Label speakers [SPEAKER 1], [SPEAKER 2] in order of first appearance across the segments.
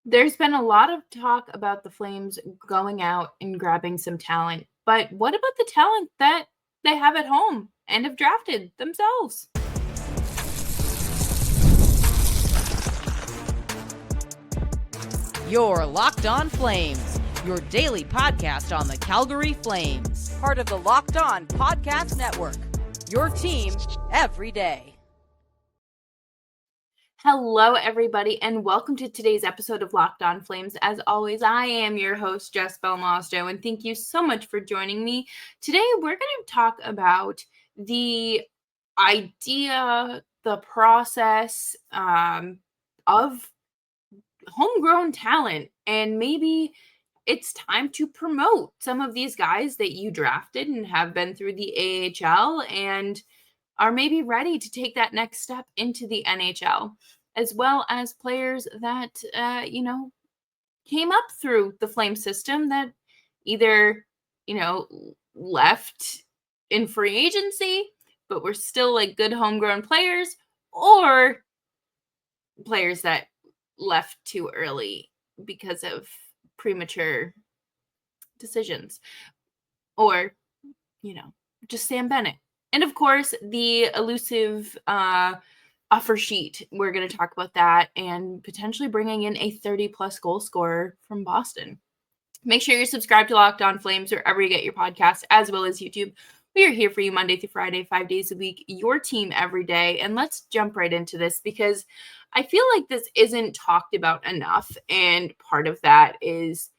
[SPEAKER 1] There's been a lot of talk about the Flames going out and grabbing some talent, but what about the talent that they have at home and have drafted themselves?
[SPEAKER 2] You're Locked On Flames, your daily podcast on the Calgary Flames. Part of the Locked On Podcast Network, your team every day.
[SPEAKER 1] Hello, everybody, and welcome to today's episode of Locked On Flames. As always, I am your host, Jess Belmosto, and thank you so much for joining me. Today, we're going to talk about the idea, the process of homegrown talent, and maybe it's time to promote some of these guys that you drafted and have been through the AHL and are maybe ready to take that next step into the NHL, as well as players that, came up through the Flame system that either, left in free agency, but were still like good homegrown players, or players that left too early because of premature decisions, or, just Sam Bennett. And of course, the elusive offer sheet. We're going to talk about that and potentially bringing in a 30-plus goal scorer from Boston. Make sure you're subscribed to Locked On Flames wherever you get your podcasts, as well as YouTube. We are here for you Monday through Friday, 5 days a week, your team every day. And let's jump right into this because I feel like this isn't talked about enough. And part of that is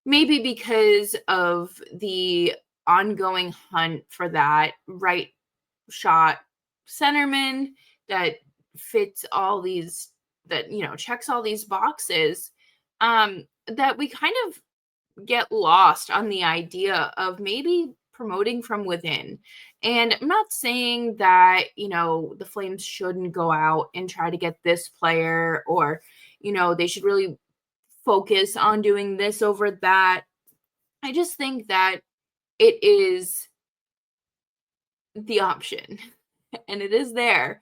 [SPEAKER 1] maybe because of the ongoing hunt for that right shot centerman that fits all these, that, checks all these boxes, that we kind of get lost on the idea of maybe promoting from within. And I'm not saying that, the Flames shouldn't go out and try to get this player, or, they should really focus on doing this over that. I just think that it is the option and it is there,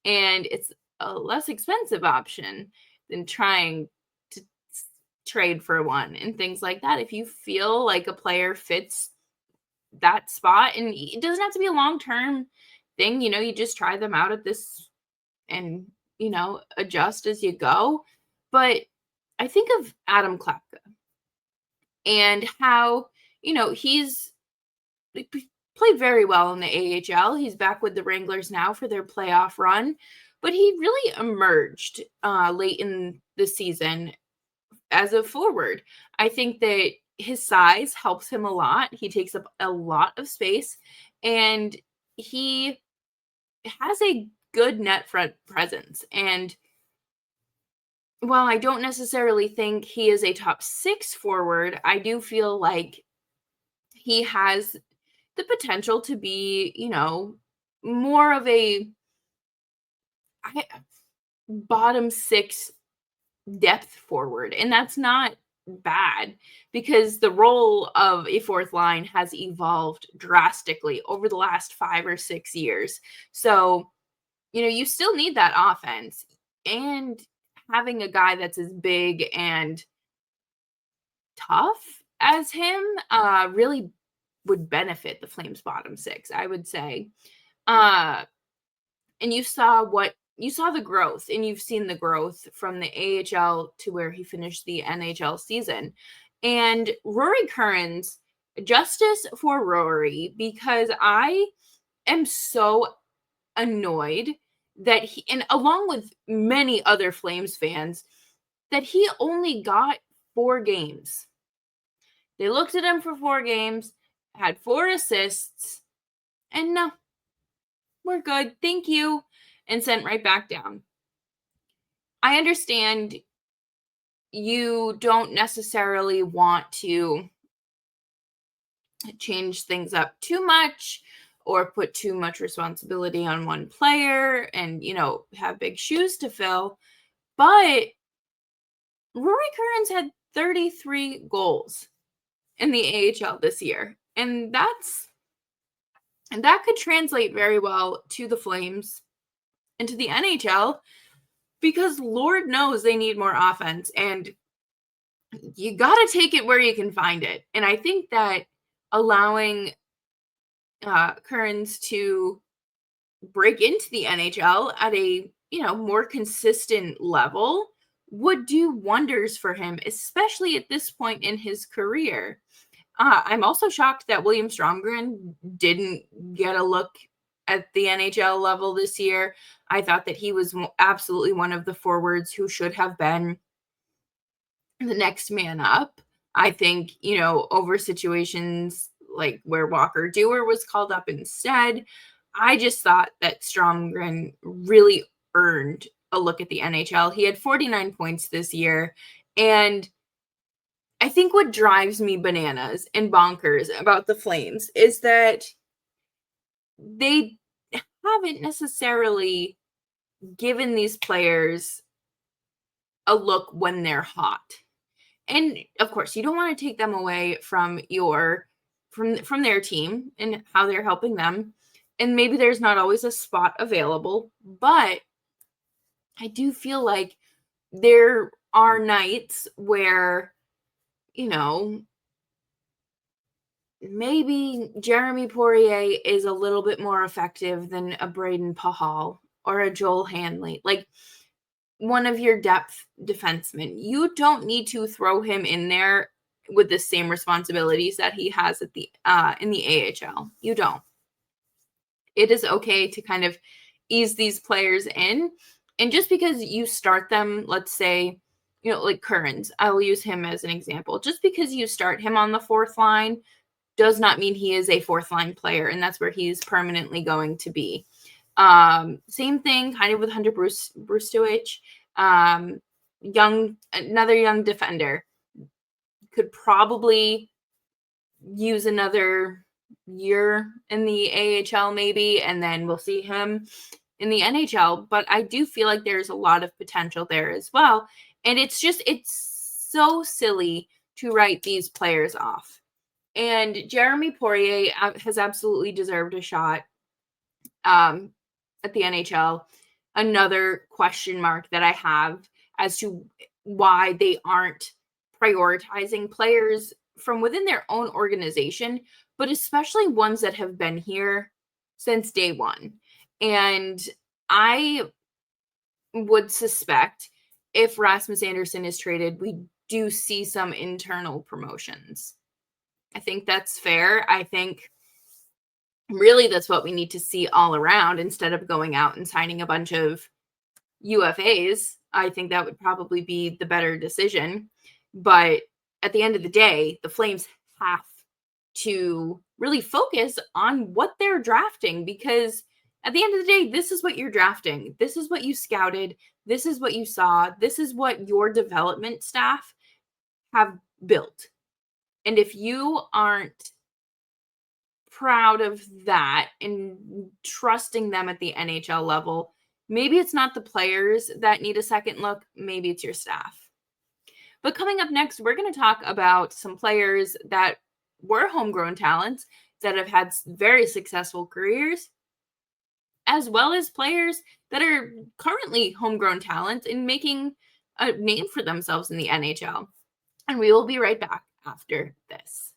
[SPEAKER 1] and it's a less expensive option than trying to trade for one and things like that. If you feel like a player fits that spot, and it doesn't have to be a long-term thing, you just try them out at this and, adjust as you go. But I think of Adam Klapka and how, he's played very well in the AHL. He's back with the Wranglers now for their playoff run, but he really emerged late in the season as a forward. I think that his size helps him a lot. He takes up a lot of space, and he has a good net front presence. And while I don't necessarily think he is a top 6 forward, I do feel like he has the potential to be, more of a bottom 6 depth forward. And that's not bad because the role of a fourth line has evolved drastically over the last 5 or 6 years. So, you still need that offense, and having a guy that's as big and tough as him really would benefit the Flames bottom 6, I would say. And you saw the growth, and you've seen the growth from the AHL to where he finished the NHL season. And Rory Kerins, justice for Rory, because I am so annoyed that he, and along with many other Flames fans, that he only got 4 games. They looked at him for 4 games, had 4 assists, and no, we're good, thank you, and sent right back down. I understand you don't necessarily want to change things up too much or put too much responsibility on one player and, have big shoes to fill, but Rory Kerins had 33 goals in the AHL this year, and that could translate very well to the Flames and to the NHL. because Lord knows they need more offense, and you got to take it where you can find it. And I think that allowing Kerins to break into the NHL at a, more consistent level would do wonders for him, especially at this point in his career. I'm also shocked that William Stromgren didn't get a look at the NHL level this year. I thought that he was absolutely one of the forwards who should have been the next man up. I think, over situations like where Walker Dewar was called up instead, I just thought that Stromgren really earned a look at the NHL. He had 49 points this year, and I think what drives me bananas and bonkers about the Flames is that they haven't necessarily given these players a look when they're hot. And of course, you don't want to take them away from from their team and how they're helping them. And maybe there's not always a spot available, but I do feel like there are nights where, maybe Jeremy Poirier is a little bit more effective than a Braden Pahal or a Joel Hanley. Like, one of your depth defensemen. You don't need to throw him in there with the same responsibilities that he has at the in the AHL. You don't. It is okay to kind of ease these players in. And just because you start them, let's say, like Kerins, I will use him as an example. Just because you start him on the fourth line does not mean he is a fourth line player, and that's where he's permanently going to be. Same thing kind of with Hunter Brustowicz, another young defender, could probably use another year in the AHL maybe, and then we'll see him in the NHL. But I do feel like there's a lot of potential there as well. And it's so silly to write these players off. And Jeremy Poirier has absolutely deserved a shot at the NHL. Another question mark that I have as to why they aren't prioritizing players from within their own organization, but especially ones that have been here since day one. And I would suspect if Rasmus Andersson is traded, we do see some internal promotions. I think that's fair. I think really that's what we need to see all around instead of going out and signing a bunch of UFAs. I think that would probably be the better decision. But at the end of the day, the Flames have to really focus on what they're drafting, because at the end of the day, this is what you're drafting. This is what you scouted. This is what you saw. This is what your development staff have built. And if you aren't proud of that and trusting them at the NHL level, maybe it's not the players that need a second look. Maybe it's your staff. But coming up next, we're going to talk about some players that were homegrown talents that have had very successful careers, as well as players that are currently homegrown talents and making a name for themselves in the NHL. And we will be right back after this.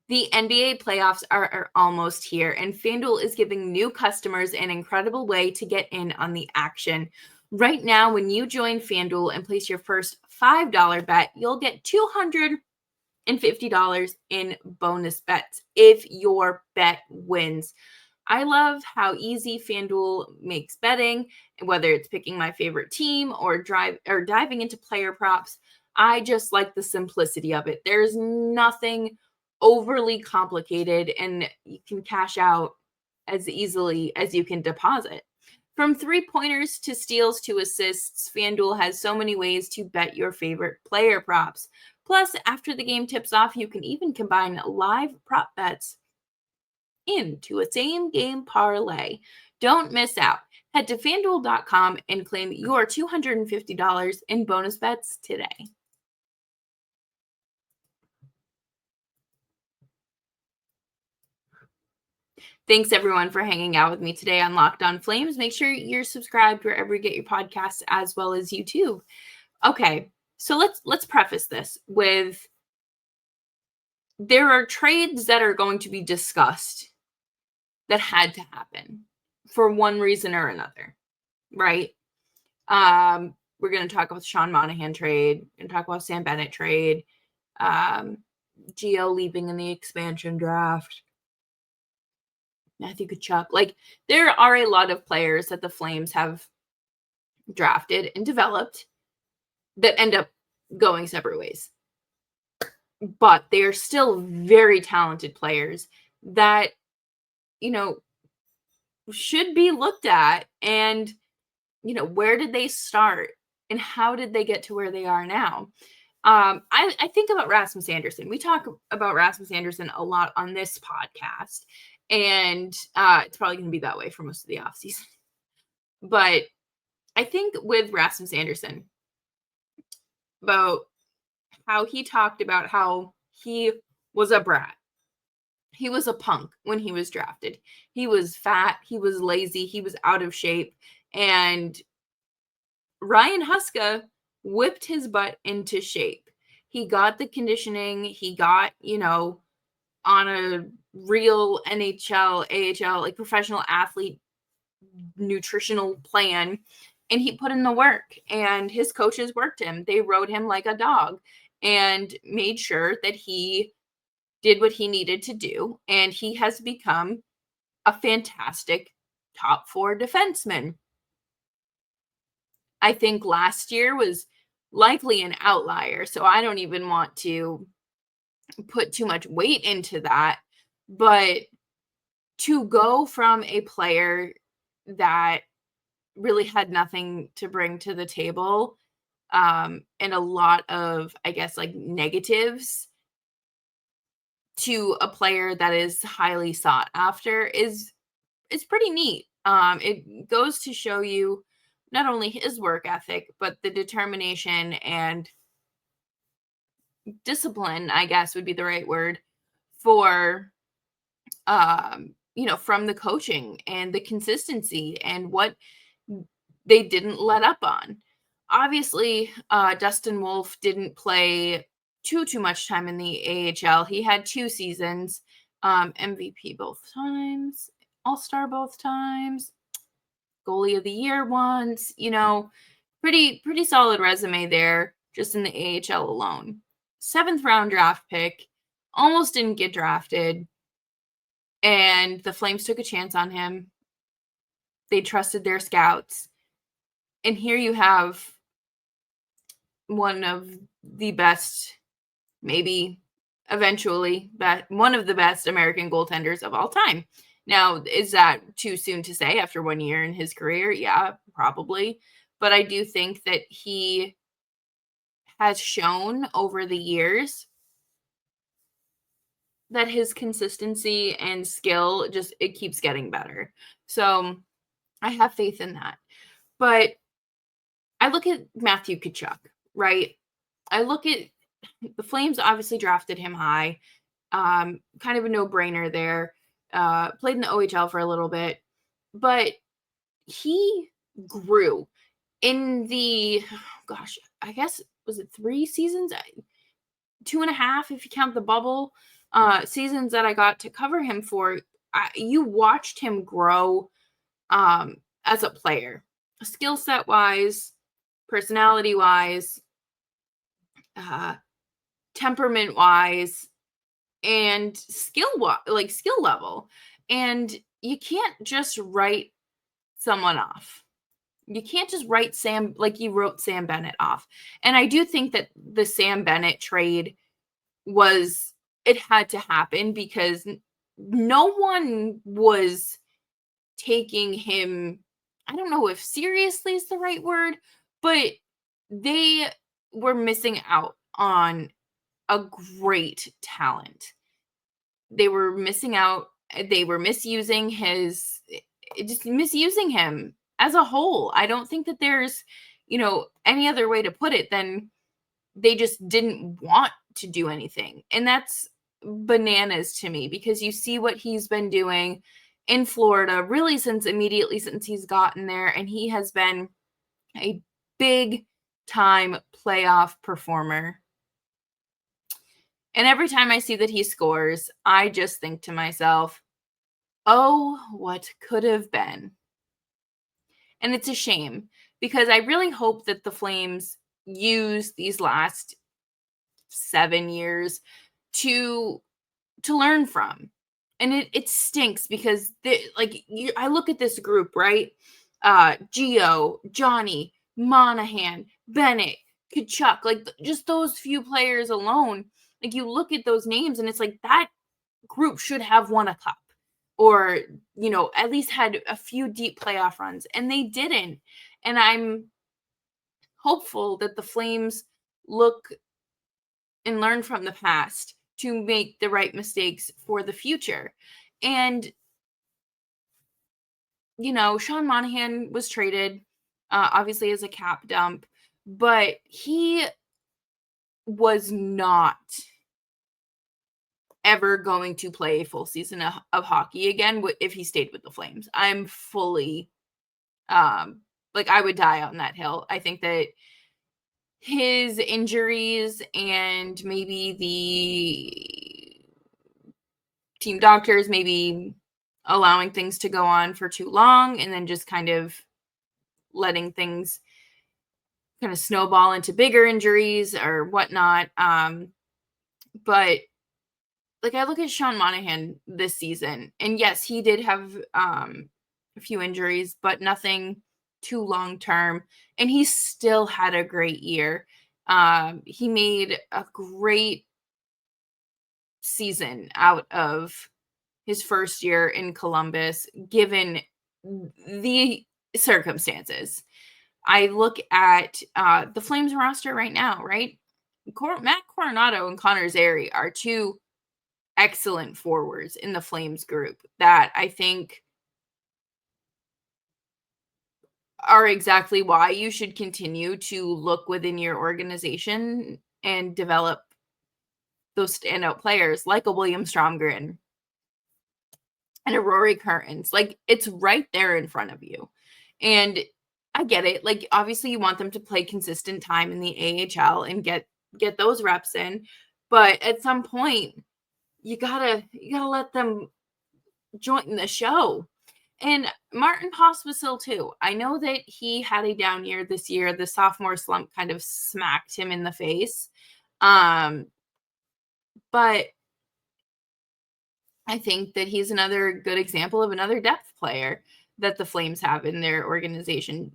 [SPEAKER 1] The NBA playoffs are almost here, and FanDuel is giving new customers an incredible way to get in on the action. Right now, when you join FanDuel and place your first $5 bet, you'll get $250 in bonus bets if your bet wins. I love how easy FanDuel makes betting, whether it's picking my favorite team or diving into player props. I just like the simplicity of it. There's nothing overly complicated, and you can cash out as easily as you can deposit. From 3-pointers to steals to assists, FanDuel has so many ways to bet your favorite player props. Plus, after the game tips off, you can even combine live prop bets into a same-game parlay. Don't miss out. Head to FanDuel.com and claim your $250 in bonus bets today. Thanks everyone for hanging out with me today on Locked On Flames. Make sure you're subscribed wherever you get your podcasts, as well as YouTube. Okay, so let's preface this with, there are trades that are going to be discussed that had to happen for one reason or another, right? We're going to talk about the Sean Monahan trade, and talk about Sam Bennett trade, GL leaving in the expansion draft, Matthew Tkachuk. Like, there are a lot of players that the Flames have drafted and developed that end up going separate ways. But they are still very talented players that, you know, should be looked at. And, you know, where did they start and how did they get to where they are now? I think about Rasmus Anderson. We talk about Rasmus Anderson a lot on this podcast, and it's probably going to be that way for most of the offseason. But I think with Rasmus Anderson, about how he talked about how he was a brat. He was a punk when he was drafted. He was fat. He was lazy. He was out of shape. And Ryan Huska whipped his butt into shape. He got the conditioning. He got, you know, on a real NHL, AHL, like professional athlete nutritional plan, and he put in the work, and his coaches worked him. They rode him like a dog and made sure that he did what he needed to do, and he has become a fantastic top 4 defenseman. I think last year was likely an outlier, so I don't even want to put too much weight into that. But to go from a player that really had nothing to bring to the table, and a lot of, I guess, like, negatives, to a player that is highly sought after is pretty neat. It goes to show you not only his work ethic, but the determination and discipline, I guess would be the right word, for you know, from the coaching and the consistency and what they didn't let up on. Obviously, Dustin Wolf didn't play too much time in the AHL. He had 2 seasons, MVP both times, All-Star both times, goalie of the year once, you know, pretty solid resume there just in the AHL alone. 7th round draft pick, almost didn't get drafted, and the Flames took a chance on him. They trusted their scouts. And here you have one of the best, maybe eventually, one of the best American goaltenders of all time. Now, is that too soon to say after 1 year in his career? Yeah, probably. But I do think that he has shown over the years that his consistency and skill it keeps getting better. So I have faith in that. But I look at Matthew Tkachuk, right? I look at the Flames obviously drafted him high. Kind of a no-brainer there. Played in the OHL for a little bit. But he grew in the, gosh, I guess, was it 3 seasons? 2.5 if you count the bubble seasons that I got to cover him for. You watched him grow as a player, skill set wise, personality wise, temperament wise, and skill level. And you can't just write someone off. You can't just write Sam like you wrote Sam Bennett off. And I do think that the Sam Bennett trade it had to happen because no one was taking him, I don't know if seriously is the right word, but they were missing out on a great talent. They were missing out. They were misusing misusing him as a whole. I don't think that there's, you know, any other way to put it than they just didn't want to do anything. And that's bananas to me because you see what he's been doing in Florida really immediately since he's gotten there, and he has been a big time playoff performer. And every time I see that he scores, I just think to myself, oh, what could have been. And it's a shame because I really hope that the Flames use these last 7 years to learn from. And it stinks because I look at this group, right? Gio, Johnny, Monahan, Bennett, Kachuk, like just those few players alone. Like you look at those names and it's like that group should have won a cup or, at least had a few deep playoff runs, and they didn't. And I'm hopeful that the Flames look and learn from the past to make the right mistakes for the future. And, Sean Monahan was traded, obviously as a cap dump, but he was not ever going to play a full season of hockey again if he stayed with the Flames. I'm fully, I would die on that hill. I think that his injuries and maybe the team doctors maybe allowing things to go on for too long and then just kind of letting things kind of snowball into bigger injuries or whatnot. But I look at Sean Monahan this season, and yes, he did have a few injuries, but nothing too long term, and he still had a great year. He made a great season out of his first year in Columbus, given the circumstances. I look at the Flames roster right now, right? Matt Coronato and Connor Zary are two excellent forwards in the Flames group that I think are exactly why you should continue to look within your organization and develop those standout players like a William Stromgren and a Rory Kerins. It's right there in front of you. And I get it. Obviously you want them to play consistent time in the AHL and get those reps in, but at some point you gotta let them join the show. And Martin Pospisil too. I know that he had a down year this year. The sophomore slump kind of smacked him in the face. But I think that he's another good example of another depth player that the Flames have in their organization.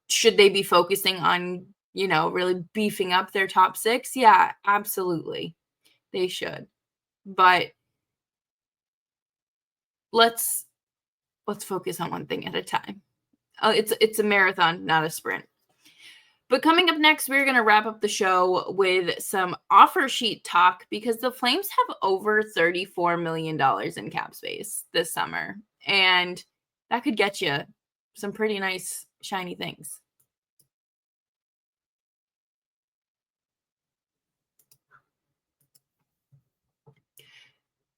[SPEAKER 1] Should they be focusing on, really beefing up their top six? Yeah, absolutely. They should. But let's focus on one thing at a time. It's a marathon, not a sprint. But coming up next, we're going to wrap up the show with some offer sheet talk because the Flames have over $34 million in cap space this summer. And that could get you some pretty nice, shiny things.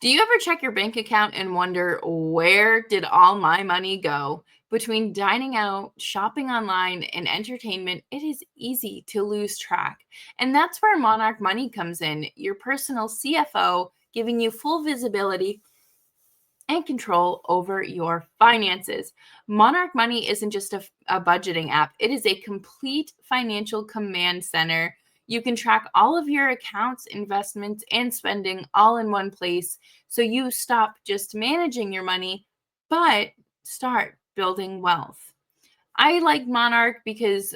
[SPEAKER 1] Do you ever check your bank account and wonder, where did all my money go? Between dining out, shopping online, and entertainment, it is easy to lose track. And that's where Monarch Money comes in, your personal CFO, giving you full visibility and control over your finances. Monarch Money isn't just a budgeting app. It is a complete financial command center. You can track all of your accounts, investments, and spending all in one place. So you stop just managing your money, but start building wealth. I like Monarch because,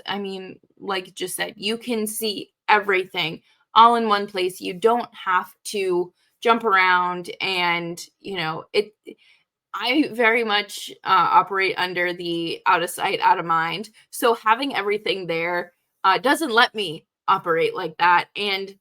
[SPEAKER 1] like just said, you can see everything all in one place. You don't have to jump around and, I very much operate under the out of sight, out of mind. So having everything there doesn't let me operate like that. And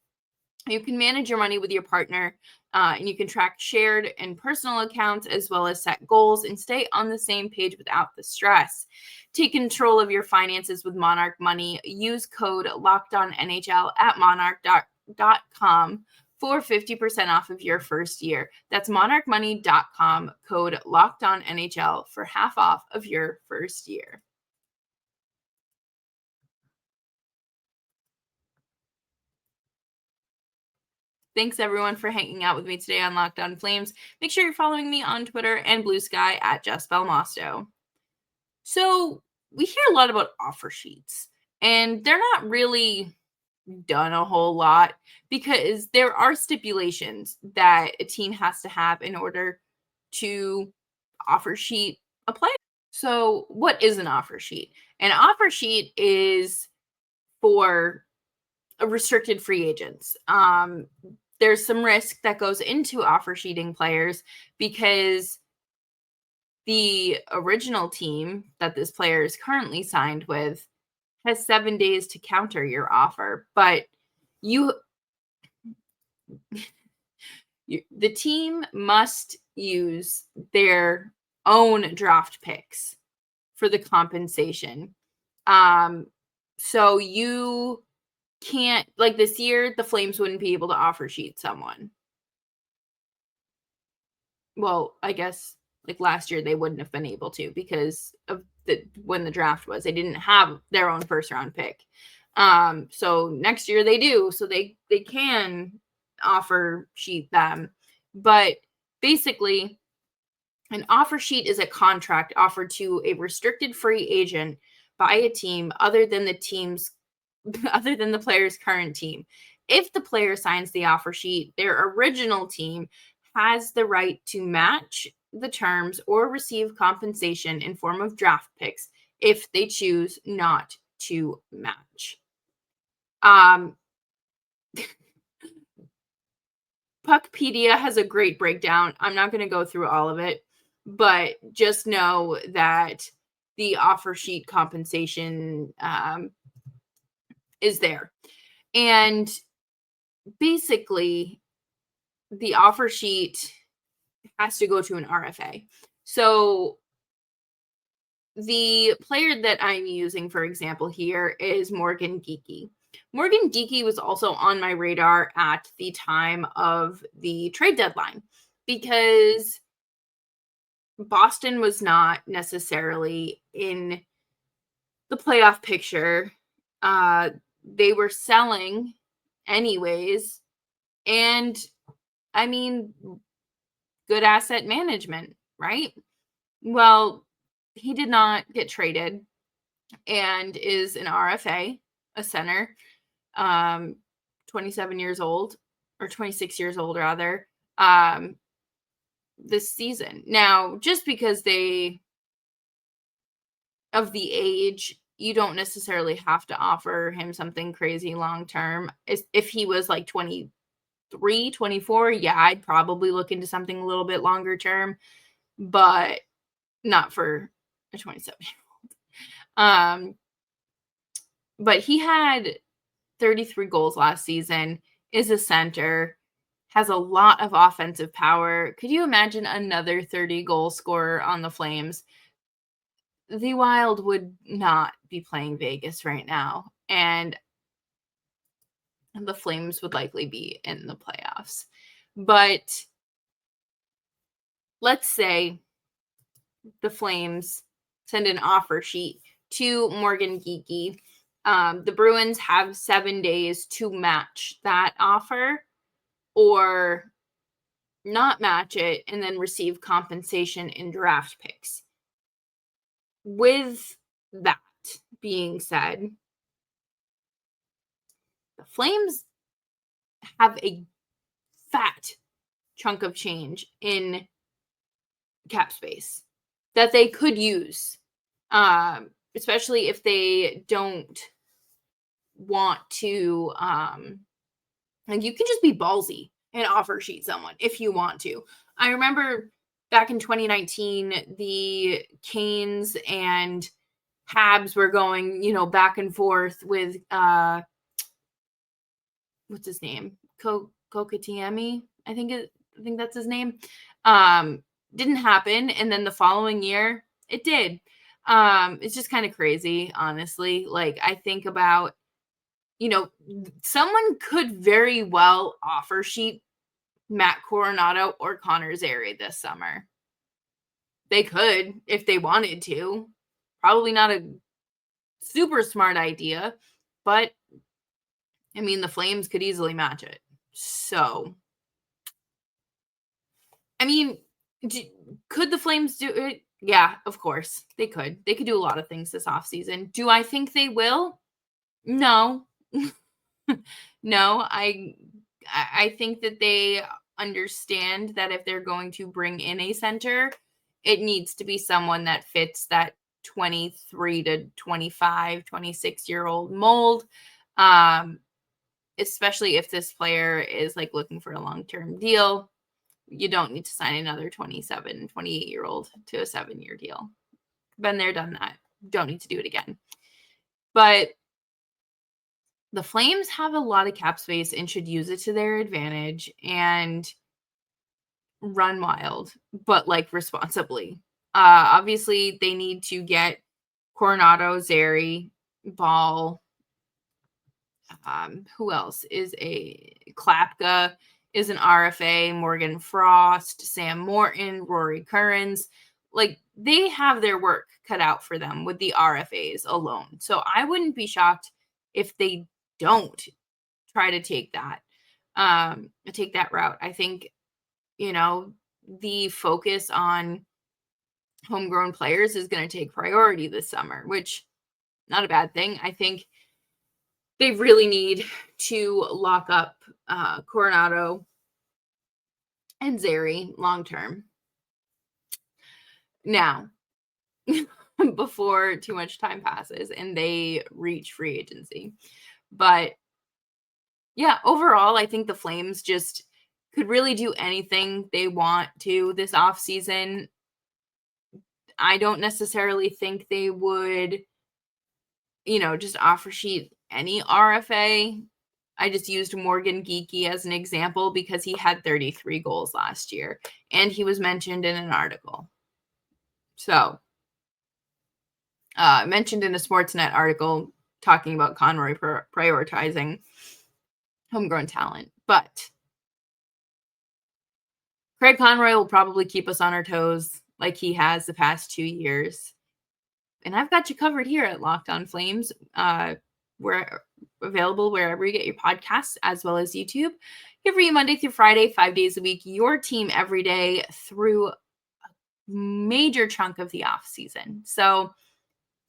[SPEAKER 1] you can manage your money with your partner, and you can track shared and personal accounts as well as set goals and stay on the same page without the stress. Take control of your finances with Monarch Money. Use code LOCKEDONNHL at monarch.com for 50% off of your first year. That's monarchmoney.com, code LOCKEDONNHL for half off of your first year. Thanks everyone for hanging out with me today on Locked On Flames. Make sure you're following me on Twitter and Blue Sky at Jess Belmosto. So we hear a lot about offer sheets, and they're not really done a whole lot because there are stipulations that a team has to have in order to offer sheet a player. So what is an offer sheet? An offer sheet is for restricted free agents. There's some risk that goes into offer sheeting players because the original team that this player is currently signed with has 7 days to counter your offer, but the team must use their own draft picks for the compensation. So you can't, like this year, the Flames wouldn't be able to offer sheet someone. Well, I guess like last year they wouldn't have been able to because of when the draft was. They didn't have their own first round pick. So next year they do. So they can offer sheet them. But basically, an offer sheet is a contract offered to a restricted free agent by a team other than the player's current team. If the player signs the offer sheet, their original team has the right to match the terms or receive compensation in form of draft picks if they choose not to match. Puckpedia has a great breakdown. I'm not going to go through all of it, but just know that the offer sheet compensation is there. And basically, the offer sheet has to go to an RFA. So the player that I'm using, for example, here is Morgan Geekie. Morgan Geekie was also on my radar at the time of the trade deadline because Boston was not necessarily in the playoff picture. They were selling anyways. And I mean, good asset management, right? Well, he did not get traded and is an RFA, a center, 27 years old, or 26 years old rather, this season. Now, just because they of the age, you don't necessarily have to offer him something crazy long term. If he was like 23, 24, yeah, I'd probably look into something a little bit longer term, but not for a 27-year-old. But he had 33 goals last season, is a center, has a lot of offensive power. Could you imagine another 30-goal scorer on the Flames? The Wild would not be playing Vegas right now, and the Flames would likely be in the playoffs. But let's say the Flames send an offer sheet to Morgan Geekie. The Bruins have 7 days to match that offer or not match it and then receive compensation in draft picks. With that being said, the Flames have a fat chunk of change in cap space that they could use, especially if they don't want to, like you can just be ballsy and offer sheet someone if you want to. I remember back in 2019, the Canes and Habs were going, back and forth with, what's his name? Kokatiemi, I think that's his name. Didn't happen. And then the following year it did. It's just kind of crazy, honestly. Like I think about someone could very well offer sheet Matt Coronato or Connor Zary this summer. They could if they wanted to. Probably not a super smart idea, but I mean, the Flames could easily match it. So, I mean, could the Flames do it? Yeah, of course. They could. They could do a lot of things this offseason. Do I think they will? No. No, I think that they understand that if they're going to bring in a center, it needs to be someone that fits that 23 to 25, 26-year-old mold. Especially if this player is like looking for a long-term deal. You don't need to sign another 27, 28-year-old to a 7-year deal. Been there, done that. Don't need to do it again. But the Flames have a lot of cap space and should use it to their advantage and run wild, but like responsibly. Obviously, they need to get Coronato, Zary, Ball. Who else is a Klapka is an RFA, Morgan Frost, Sam Morton, Rory Kerins. Like they have their work cut out for them with the RFAs alone. So I wouldn't be shocked if they don't try to take that route. I think, the focus on homegrown players is going to take priority this summer, which not a bad thing. I think they really need to lock up Coronato and Zary long term. Now, before too much time passes and they reach free agency. But yeah, overall, I think the Flames just could really do anything they want to this offseason. I don't necessarily think they would, just offer sheet any RFA. I just used Morgan Geekie as an example because he had 33 goals last year and he was mentioned in an article. So, mentioned in a Sportsnet article talking about Conroy prioritizing homegrown talent. But Craig Conroy will probably keep us on our toes like he has the past 2 years. And I've got you covered here at Locked On Flames. We're available wherever you get your podcasts, as well as YouTube. Here for you Monday through Friday, 5 days a week. Your team every day through a major chunk of the off season. So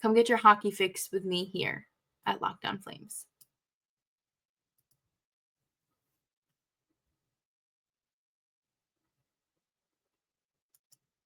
[SPEAKER 1] come get your hockey fix with me here at Locked On Flames.